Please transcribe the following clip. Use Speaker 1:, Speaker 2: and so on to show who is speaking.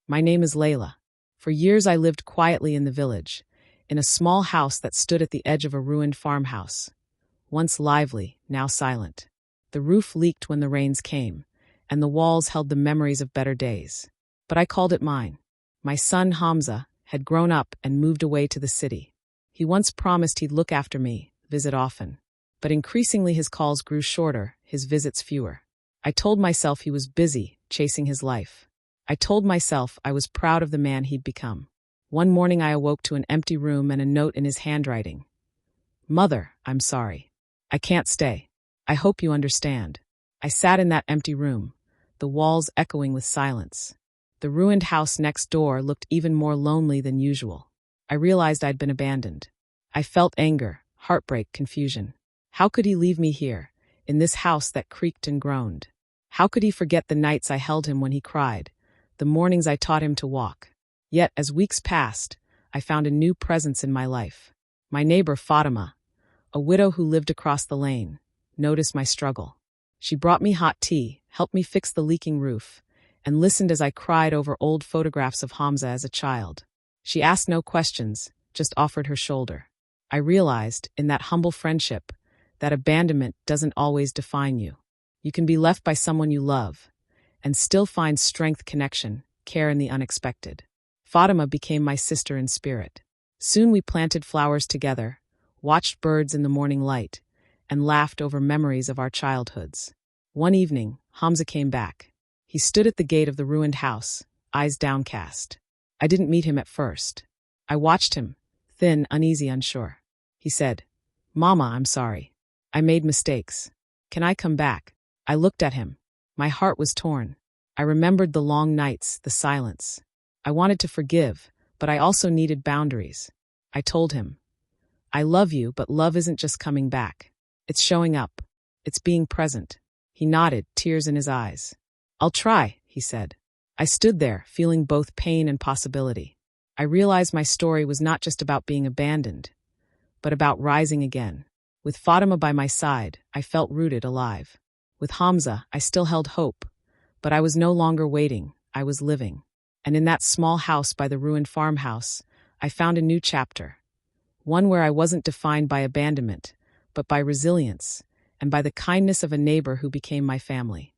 Speaker 1: My name is Laila. For years I lived quietly in the village, in a small house that stood at the edge of a ruined farmhouse. Once lively, now silent. The roof leaked when the rains came, and the walls held the memories of better days. But I called it mine. My son Hamza had grown up and moved away to the city. He once promised he'd look after me, visit often. But increasingly his calls grew shorter, his visits fewer. I told myself he was busy, chasing his life. I told myself I was proud of the man he'd become. One morning I awoke to an empty room and a note in his handwriting. "Mother, I'm sorry. I can't stay. I hope you understand." I sat in that empty room, the walls echoing with silence. The ruined house next door looked even more lonely than usual. I realized I'd been abandoned. I felt anger, heartbreak, confusion. How could he leave me here, in this house that creaked and groaned? How could he forget the nights I held him when he cried, the mornings I taught him to walk? Yet, as weeks passed, I found a new presence in my life. My neighbor Fatima, a widow who lived across the lane, noticed my struggle. She brought me hot tea, helped me fix the leaking roof, and listened as I cried over old photographs of Hamza as a child. She asked no questions, just offered her shoulder. I realized, in that humble friendship, that abandonment doesn't always define you. You can be left by someone you love, and still find strength, connection, care in the unexpected. Fatima became my sister in spirit. Soon we planted flowers together, watched birds in the morning light, and laughed over memories of our childhoods. One evening, Hamza came back. He stood at the gate of the ruined house, eyes downcast. I didn't meet him at first. I watched him, thin, uneasy, unsure. He said, "Mama, I'm sorry. I made mistakes. Can I come back?" I looked at him. My heart was torn. I remembered the long nights, the silence. I wanted to forgive, but I also needed boundaries. I told him, "I love you, but love isn't just coming back. It's showing up. It's being present." He nodded, tears in his eyes. "I'll try," he said. I stood there, feeling both pain and possibility. I realized my story was not just about being abandoned, but about rising again. With Fatima by my side, I felt rooted, alive. With Hamza, I still held hope, but I was no longer waiting, I was living. And in that small house by the ruined farmhouse, I found a new chapter. One where I wasn't defined by abandonment, but by resilience, and by the kindness of a neighbor who became my family.